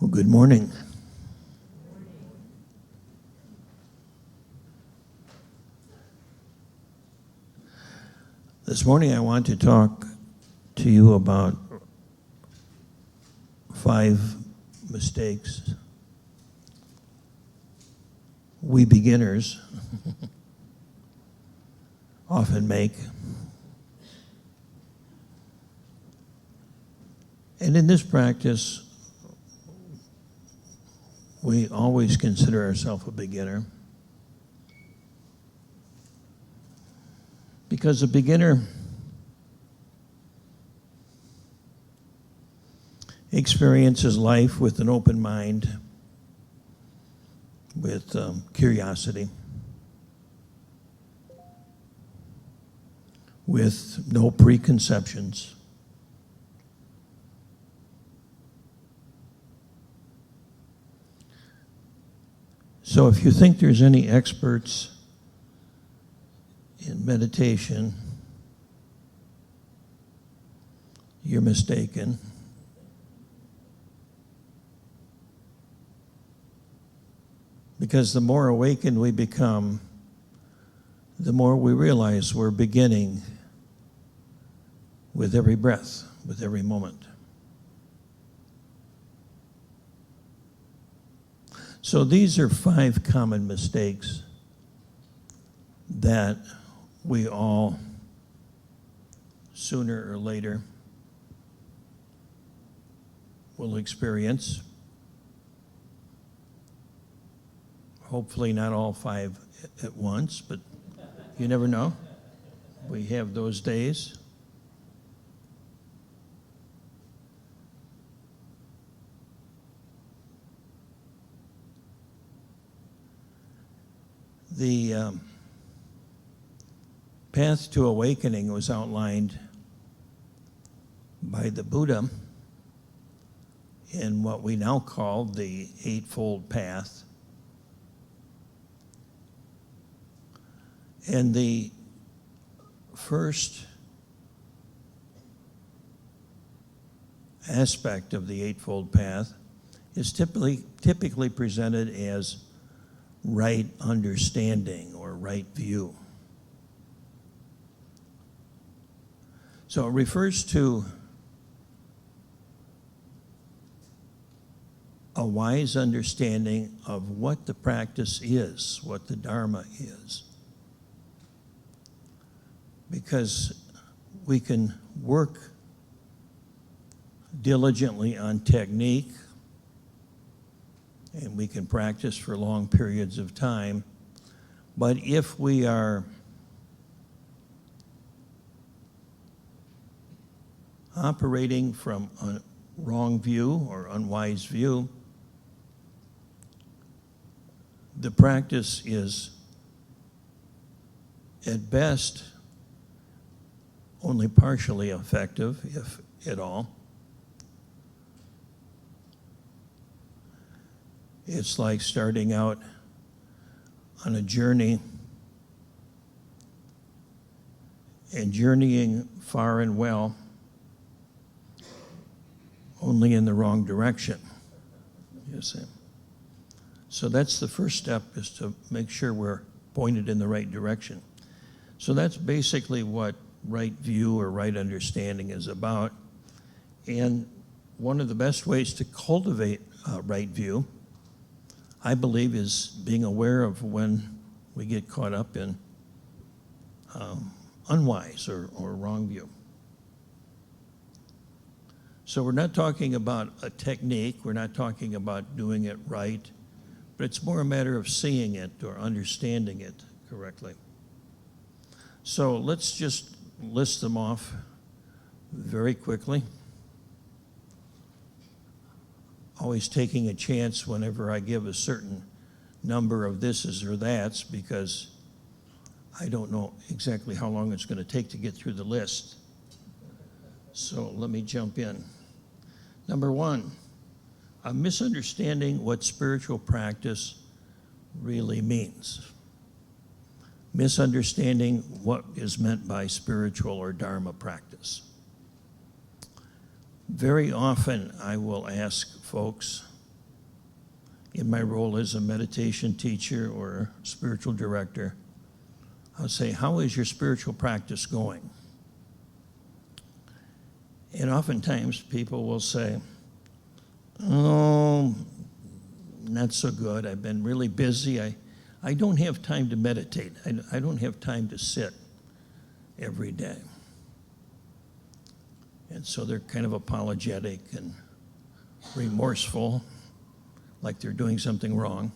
Well, good morning. This morning I want to talk to you about 5 mistakes we beginners often make. And in this practice, we always consider ourselves a beginner, because a beginner experiences life with an open mind, with curiosity, with no preconceptions. So if you think there's any experts in meditation, you're mistaken. Because the more awakened we become, the more we realize we're beginning with every breath, with every moment. So these are 5 common mistakes that we all, sooner or later, will experience. Hopefully not all 5 at once, but you never know. We have those days. The path to awakening was outlined by the Buddha in what we now call the Eightfold Path. And the first aspect of the Eightfold Path is typically presented as right understanding or right view. So it refers to a wise understanding of what the practice is, what the Dharma is. Because we can work diligently on technique, and we can practice for long periods of time, but if we are operating from a wrong view or unwise view, the practice is at best only partially effective, if at all. It's like starting out on a journey and journeying far and well, only in the wrong direction, you see. So that's the first step, is to make sure we're pointed in the right direction. So that's basically what right view or right understanding is about. And one of the best ways to cultivate right view, I believe, is being aware of when we get caught up in unwise or wrong view. So we're not talking about a technique, we're not talking about doing it right, but it's more a matter of seeing it or understanding it correctly. So let's just list them off very quickly. Always taking a chance whenever I give a certain number of thises or that's, because I don't know exactly how long it's going to take to get through the list. So let me jump in. Number 1, a misunderstanding what spiritual practice really means. Misunderstanding what is meant by spiritual or Dharma practice. Very often I will ask folks, in my role as a meditation teacher or spiritual director, I'll say, how is your spiritual practice going? And oftentimes people will say, oh, not so good. I've been really busy. I don't have time to meditate. I don't have time to sit every day. And so they're kind of apologetic and remorseful, like they're doing something wrong.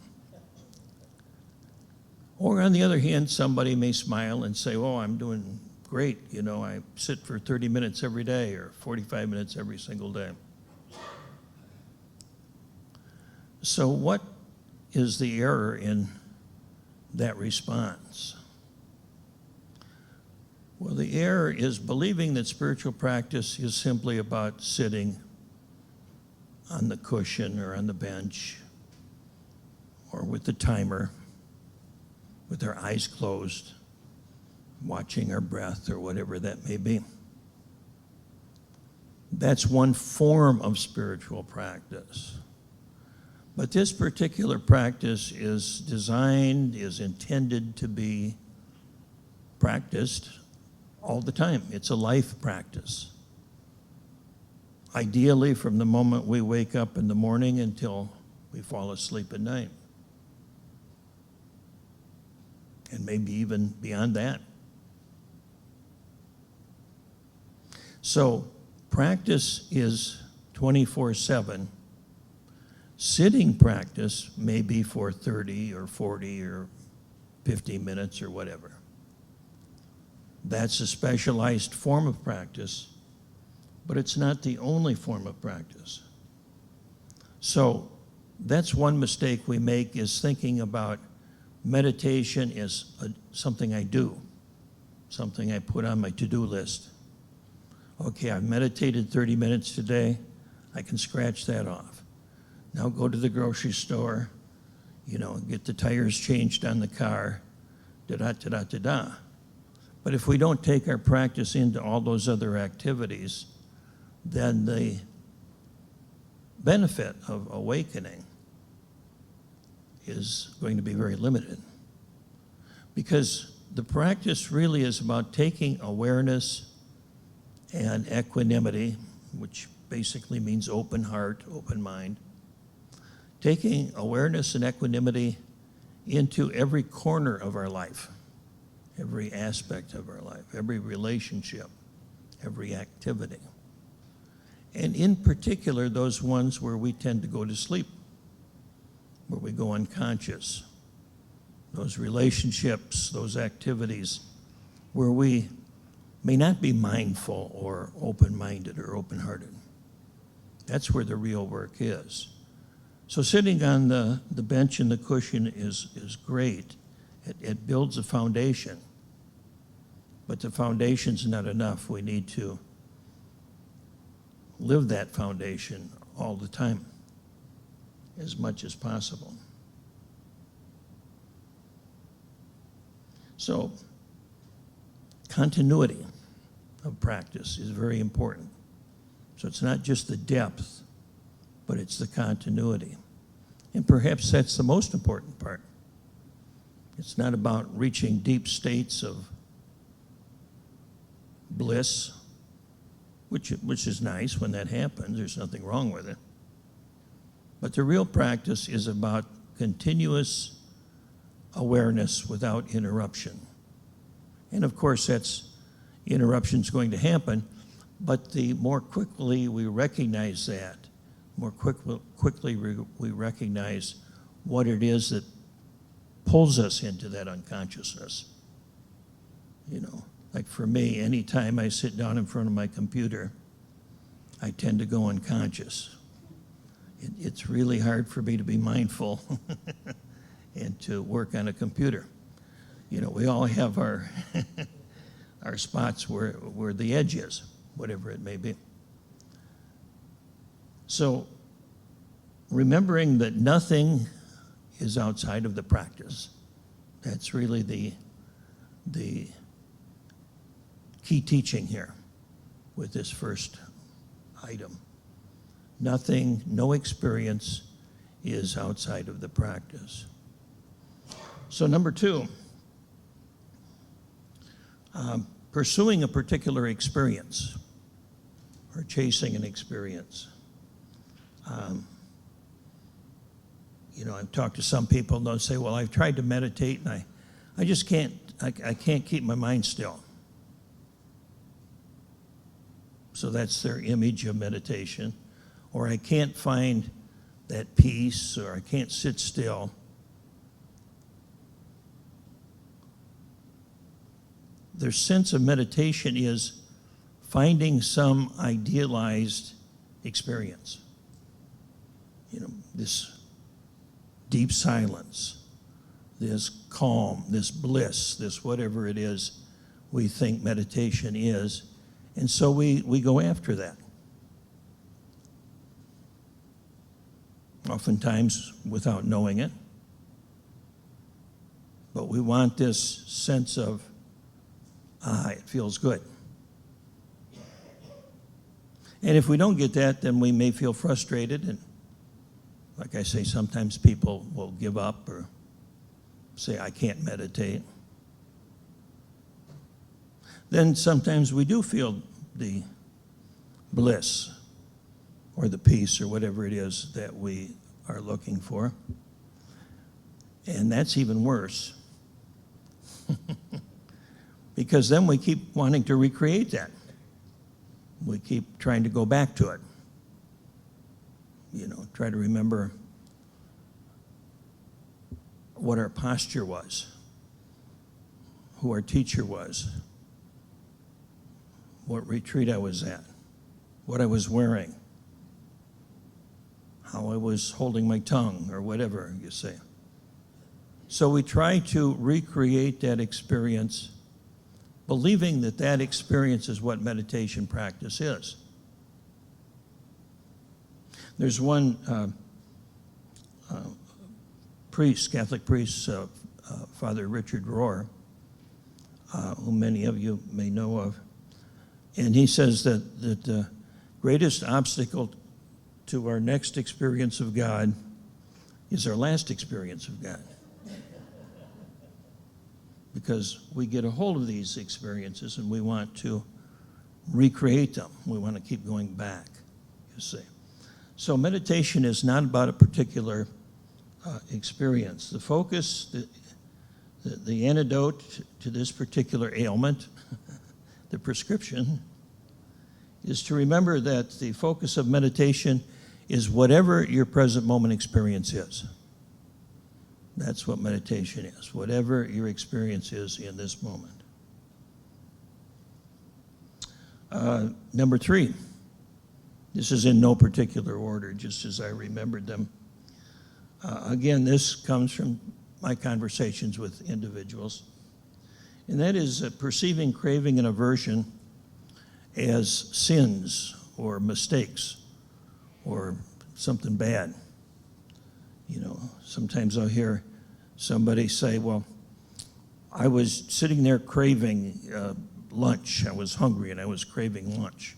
Or on the other hand, somebody may smile and say, oh, I'm doing great. You know, I sit for 30 minutes every day or 45 minutes every single day. So what is the error in that response? Well, the error is believing that spiritual practice is simply about sitting on the cushion or on the bench or with the timer, with our eyes closed, watching our breath or whatever that may be. That's one form of spiritual practice. But this particular practice is intended to be practiced all the time. It's a life practice. Ideally, from the moment we wake up in the morning until we fall asleep at night. And maybe even beyond that. So, practice is 24/7. Sitting practice may be for 30 or 40 or 50 minutes or whatever. That's a specialized form of practice, but it's not the only form of practice. So that's one mistake we make, is thinking about meditation as something I do, something I put on my to-do list. Okay, I've meditated 30 minutes today. I can scratch that off. Now go to the grocery store, get the tires changed on the car, da-da-da-da-da-da. But if we don't take our practice into all those other activities, then the benefit of awakening is going to be very limited. Because the practice really is about taking awareness and equanimity, which basically means open heart, open mind, taking awareness and equanimity into every corner of our life, every aspect of our life, every relationship, every activity. And in particular, those ones where we tend to go to sleep, where we go unconscious. Those relationships, those activities where we may not be mindful or open-minded or open-hearted. That's where the real work is. So sitting on the bench and the cushion is great. It builds a foundation. But the foundation's not enough. We need to live that foundation all the time, as much as possible. So, continuity of practice is very important. So it's not just the depth, but it's the continuity. And perhaps that's the most important part. It's not about reaching deep states of bliss, which is nice when that happens. There's nothing wrong with it. But the real practice is about continuous awareness without interruption. And of course, interruption's going to happen, but the more quickly we recognize that, more quickly we recognize what it is that pulls us into that unconsciousness. Like for me, anytime I sit down in front of my computer, I tend to go unconscious. It's really hard for me to be mindful and to work on a computer. We all have our our spots where the edge is, whatever it may be. So remembering that nothing is outside of the practice, that's really the key teaching here with this first item. Nothing, no experience is outside of the practice. So number 2, pursuing a particular experience or chasing an experience. I've talked to some people and they'll say, well, I've tried to meditate and I just can't keep my mind still. So that's their image of meditation. Or I can't find that peace, or I can't sit still. Their sense of meditation is finding some idealized experience. This deep silence, this calm, this bliss, this whatever it is we think meditation is. And so we go after that. Oftentimes without knowing it. But we want this sense of, it feels good. And if we don't get that, then we may feel frustrated. And like I say, sometimes people will give up or say, I can't meditate. Then sometimes we do feel the bliss or the peace or whatever it is that we are looking for. And that's even worse. Because then we keep wanting to recreate that. We keep trying to go back to it. Try to remember what our posture was, who our teacher was, what retreat I was at, what I was wearing, how I was holding my tongue, or whatever you say. So we try to recreate that experience, believing that that experience is what meditation practice is. There's one priest, Catholic priest, Father Richard Rohr, who many of you may know of, and he says that the greatest obstacle to our next experience of God is our last experience of God. Because we get a hold of these experiences and we want to recreate them. We want to keep going back, you see. So meditation is not about a particular experience. The focus, the antidote to this particular ailment, the prescription, is to remember that the focus of meditation is whatever your present moment experience is. That's what meditation is, whatever your experience is in this moment. Number 3, this is in no particular order, just as I remembered them. Again, this comes from my conversations with individuals, and that is perceiving craving and aversion as sins or mistakes or something bad. Sometimes I'll hear somebody say, well, I was sitting there craving lunch. I was hungry and I was craving lunch.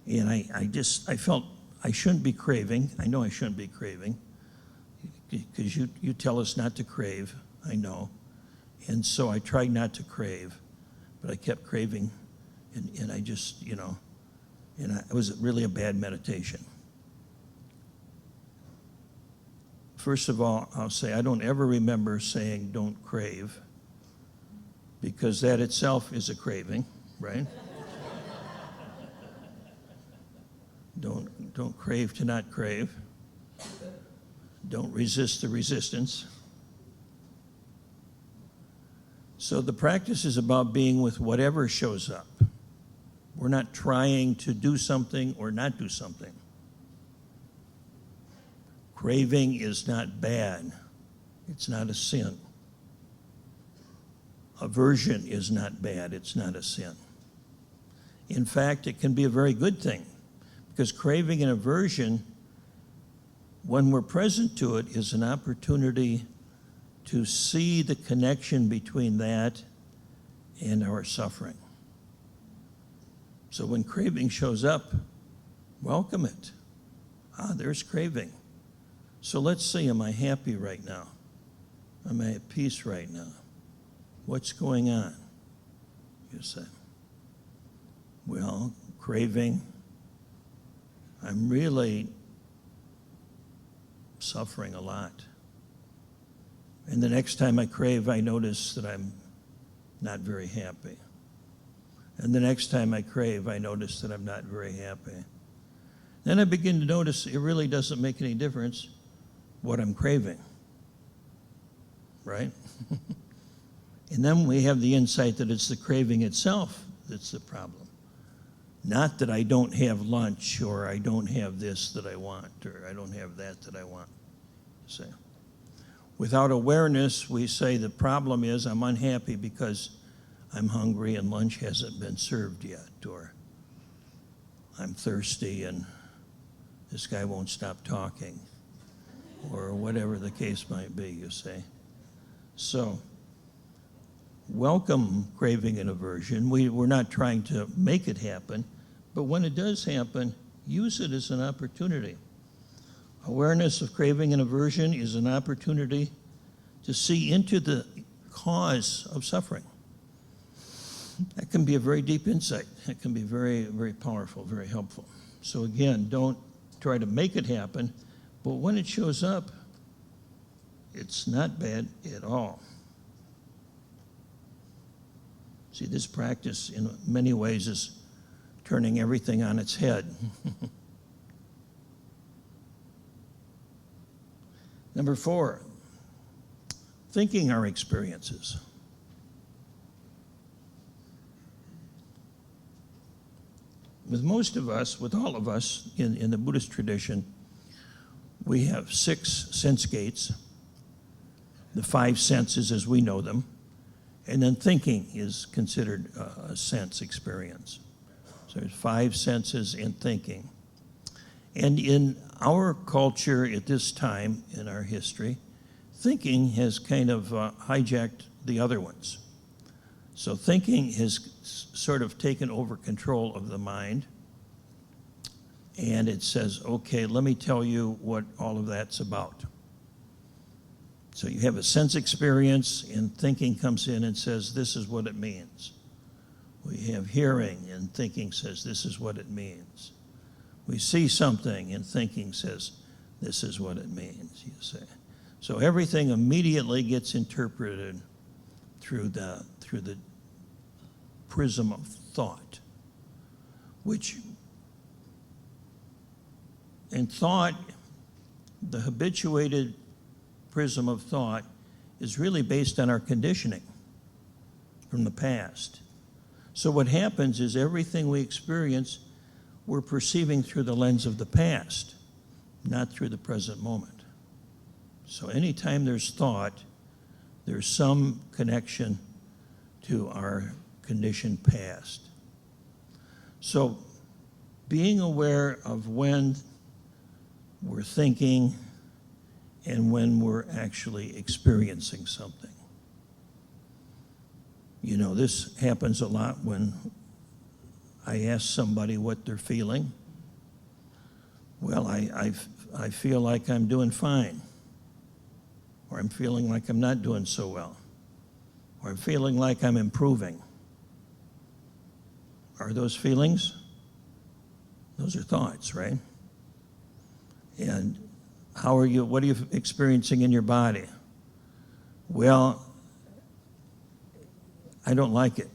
And I felt I shouldn't be craving. I know I shouldn't be craving because you tell us not to crave, I know. And so I tried not to crave, but I kept craving and I just, it was really a bad meditation. First of all, I'll say I don't ever remember saying don't crave, because that itself is a craving, right? Don't crave to not crave. Don't resist the resistance. So the practice is about being with whatever shows up. We're not trying to do something or not do something. Craving is not bad. It's not a sin. Aversion is not bad. It's not a sin. In fact, it can be a very good thing, because craving and aversion, when we're present to it, is an opportunity to see the connection between that and our suffering. So when craving shows up, welcome it. There's craving. So let's see, am I happy right now? Am I at peace right now? What's going on? You say, well, craving. I'm really suffering a lot. And the next time I crave, I notice that I'm not very happy. And the next time I crave, I notice that I'm not very happy. Then I begin to notice it really doesn't make any difference what I'm craving, right? And then we have the insight that it's the craving itself that's the problem. Not that I don't have lunch, or I don't have this that I want, or I don't have that I want. See? Without awareness, we say the problem is I'm unhappy because I'm hungry and lunch hasn't been served yet, or I'm thirsty and this guy won't stop talking, or whatever the case might be, you see. So, welcome craving and aversion. We're not trying to make it happen, but when it does happen, use it as an opportunity. Awareness of craving and aversion is an opportunity to see into the cause of suffering. That can be a very deep insight. It can be very, very powerful, very helpful. So again, don't try to make it happen, but when it shows up, it's not bad at all. See, this practice in many ways is turning everything on its head. Number 4, thinking our experiences. With most of us, with all of us in the Buddhist tradition, we have 6 sense gates, the 5 senses as we know them, and then thinking is considered a sense experience. So there's 5 senses in thinking. And in our culture at this time in our history, thinking has kind of hijacked the other ones. So thinking has sort of taken over control of the mind, and it says, okay, let me tell you what all of that's about. So you have a sense experience, and thinking comes in and says, this is what it means. We have hearing, and thinking says, this is what it means. We see something, and thinking says, this is what it means, you say. So everything immediately gets interpreted through the prism of thought, which in thought, the habituated prism of thought is really based on our conditioning from the past. So what happens is everything we experience, we're perceiving through the lens of the past, not through the present moment. So anytime there's thought, there's some connection to our conditioned past. So being aware of when we're thinking and when we're actually experiencing something. You know, this happens a lot when I ask somebody what they're feeling. Well, I feel like I'm doing fine, or I'm feeling like I'm not doing so well, or I'm feeling like I'm improving. Are those feelings? Those are thoughts, right? And how are you, what are you experiencing in your body? Well, I don't like it.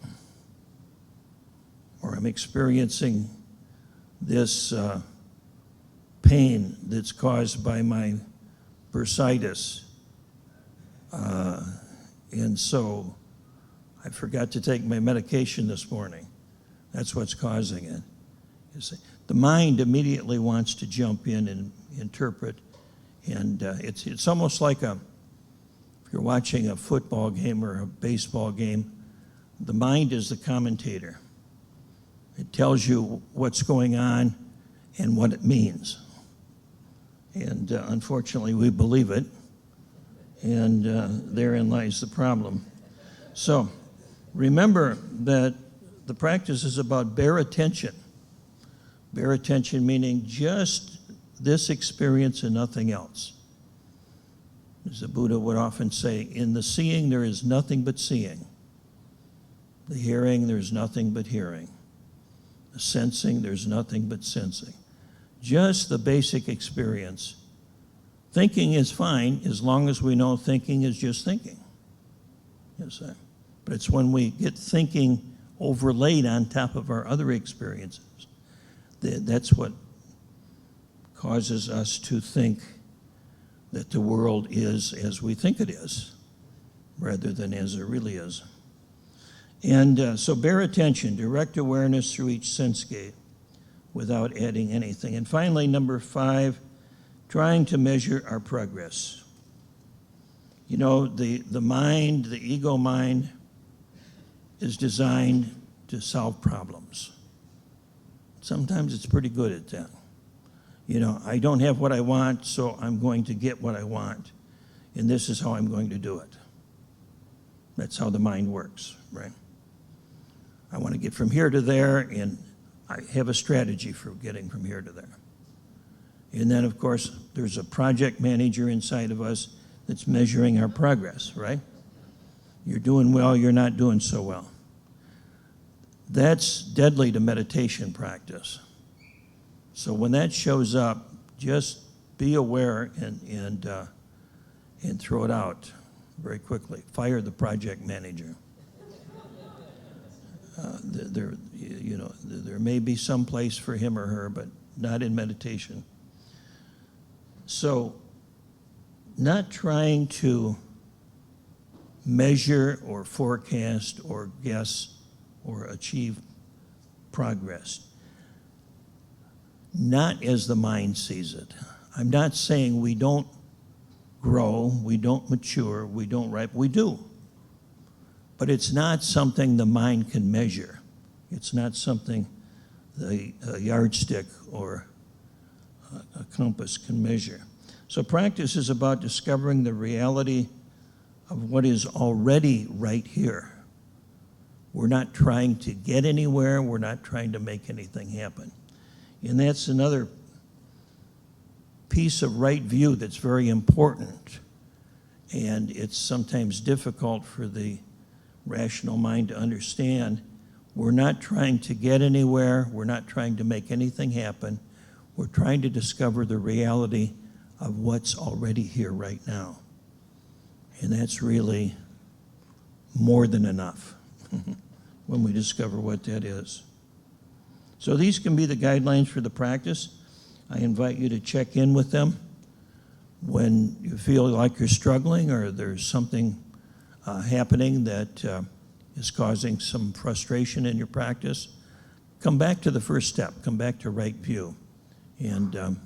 Or I'm experiencing this pain that's caused by my bursitis. And so I forgot to take my medication this morning. That's what's causing it. You see, the mind immediately wants to jump in and interpret. And it's almost like if you're watching a football game or a baseball game, the mind is the commentator. It tells you what's going on and what it means. And unfortunately, we believe it. And therein lies the problem. So remember that the practice is about bare attention. Bare attention meaning just this experience and nothing else. As the Buddha would often say, in the seeing there is nothing but seeing. The hearing, there's nothing but hearing. The sensing, there's nothing but sensing. Just the basic experience. Thinking is fine as long as we know thinking is just thinking. Yes, sir. But it's when we get thinking overlaid on top of our other experiences, that's what causes us to think that the world is as we think it is, rather than as it really is. And so bear attention, direct awareness through each sense gate without adding anything. And finally, number 5, trying to measure our progress. You know, the mind, the ego mind, is designed to solve problems. Sometimes it's pretty good at that. You know, I don't have what I want, so I'm going to get what I want, and this is how I'm going to do it. That's how the mind works, right? I want to get from here to there, and I have a strategy for getting from here to there. And then, of course, there's a project manager inside of us that's measuring our progress, right? You're doing well, you're not doing so well. That's deadly to meditation practice. So when that shows up, just be aware and throw it out very quickly. Fire the project manager. There may be some place for him or her, but not in meditation. So, not trying to measure or forecast or guess or achieve progress. Not as the mind sees it. I'm not saying we don't grow, we don't mature, we don't ripen. We do. But it's not something the mind can measure. It's not something a yardstick or a compass can measure. So practice is about discovering the reality of what is already right here. We're not trying to get anywhere. We're not trying to make anything happen. And that's another piece of right view that's very important. And it's sometimes difficult for the rational mind to understand. We're not trying to get anywhere. We're not trying to make anything happen. We're trying to discover the reality of what's already here right now. And that's really more than enough when we discover what that is. So these can be the guidelines for the practice. I invite you to check in with them when you feel like you're struggling or there's something happening that is causing some frustration in your practice. Come back to the first step. Come back to right view. And I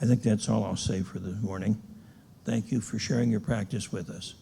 think that's all I'll say for this morning. Thank you for sharing your practice with us.